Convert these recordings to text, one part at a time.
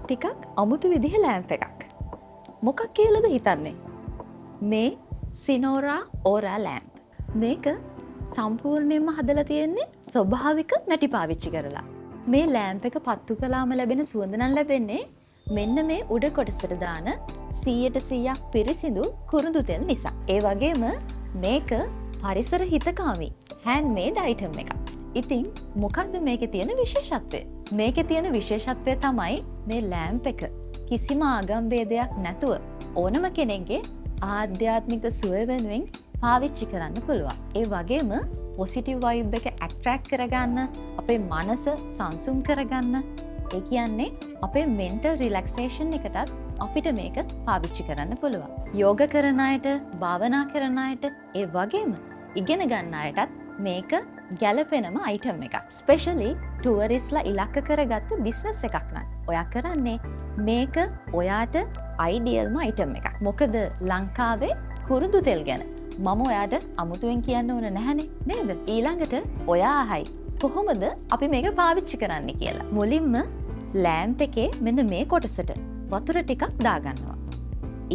ටිකක් අමුතු විදිහ ලෑම්ප් එකක්. මොකක් කියලාද හිතන්නේ? මේ සිනෝරා ඕරා ලෑම්ප්. මේක සම්පූර්ණයෙන්ම හදලා තියෙන්නේ ස්වභාවික මැටි පාවිච්චි කරලා. මේ ලෑම්ප් එක පත්තු කළාම ලැබෙන සුවඳ නම් ලැබෙන්නේ මෙන්න මේ උඩ කොටසට දාන 100% පිරිසිදු කුරුඳු තෙල් නිසා. ඒ වගේම මේක පරිසර හිතකාමී handmade item එකක්. ඉතින් මොකක්ද මේකේ තියෙන විශේෂත්වය? මේකේ තියෙන විශේෂත්වය තමයි මේ ලෑම්ප් එක කිසිම ආගම් ભેදයක් නැතුව ඕනම කෙනෙක්ගේ ආධ්‍යාත්මික සුවය වෙනුවෙන් පාවිච්චි කරන්න පුළුවන්. ඒ වගේම පොසිටිව් වයිබ් එක ඇට්‍රැක්ට් කරගන්න, අපේ මනස සංසුම් කරගන්න, ඒ කියන්නේ අපේ මෙන්ටල් රිලැක්සේෂන් එකටත් අපිට මේක පාවිච්චි කරන්න පුළුවන්. යෝග කරන අයට, භාවනා කරන අයට, ඒ වගේම ඉගෙන ගන්න අයටත් මේක ගැලපෙනම අයිටම් එකක්. ස්පෙෂලි ටුවරිස්ලා ඉලක්ක කරගත්ත බිස්නස් එකක් නම් ඔයා කරන්නේ මේක ඔයාට අයිඩියල්ම අයිටම් එකක්. මොකද ලංකාවේ කුරුඳු තෙල් ගැන මම ඔයාට අමුතුවෙන් කියන්න ඕන නැහැනේ නේද? ඊළඟට ඔයා අහයි කොහොමද අපි මේක පාවිච්චි කරන්නේ කියලා. මුලින්ම ලෑම්ප් එකේ මෙන්න මේ කොටසට වතුර ටිකක් දාගන්නවා.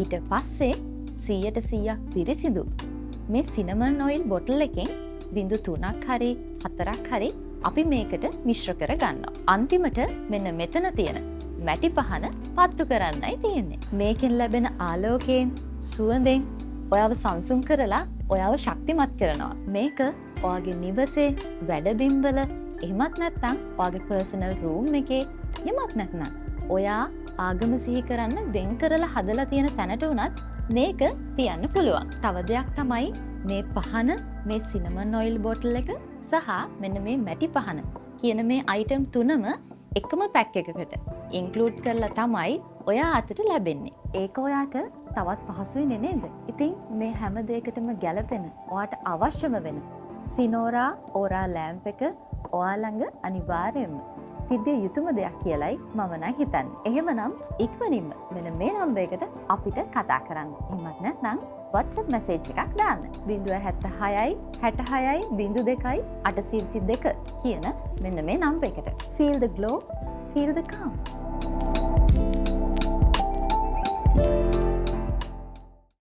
ඊට පස්සේ 100% පිරිසිදු මේ සිනමන් ඔයිල් බොටල් එකෙන් බිඳු 3ක් හරි 4ක් හරි අපි මේකට මිශ්‍ර කර ගන්නවා. අන්තිමට මෙන්න මෙතන තියෙන මැටි පහන පත්තු කරන්නයි තියෙන්නේ. මේකෙන් ලැබෙන ආලෝකයෙන්, සුවඳෙන් ඔයාව සංසුන් කරලා ඔයාව ශක්තිමත් කරනවා. මේක ඔයාගේ නිවසේ, වැඩබිම්වල, එහෙමත් නැත්නම් ඔයාගේ පර්සනල් රූම් එකේ, එහෙමත් නැත්නම් ඔයා ආගම සිහි කරන්න වෙන් කරලා හදලා තියෙන තැනට උනත් මේක තියන්න පුළුවන්. තව දෙයක් තමයි මේ පහන, මේ සිනමන් ඔයිල් බොටල් එක සහ මෙන්න මේ මැටි පහන කියන මේ අයිටම් තුනම එකම පැක් එකකට ඉන්ක්ලූඩ් කරලා තමයි ඔයා අතට ලැබෙන්නේ. ඒක ඔයාට තවත් පහසුයිනේ නේද? ඉතින් මේ හැම දෙයකටම ගැලපෙන, ඔයාට අවශ්‍යම වෙන සිනෝරා ඕරා ලෑම්ප් එක ඔයා ළඟ අනිවාර්යයෙන්ම තිබිය යුතුම දෙයක් කියලයි මම නම් හිතන්නේ. එහෙමනම් ඉක්මනින්ම මෙන්න මේ නම්බර් එකට අපිට කතා කරන්න. එහෙමත් නැත්නම් WhatsApp message එකක් දාන්න. 076 66 02 822 කියන මෙන්න මේ නම්බර් එකට. Feel the glow, feel the calm.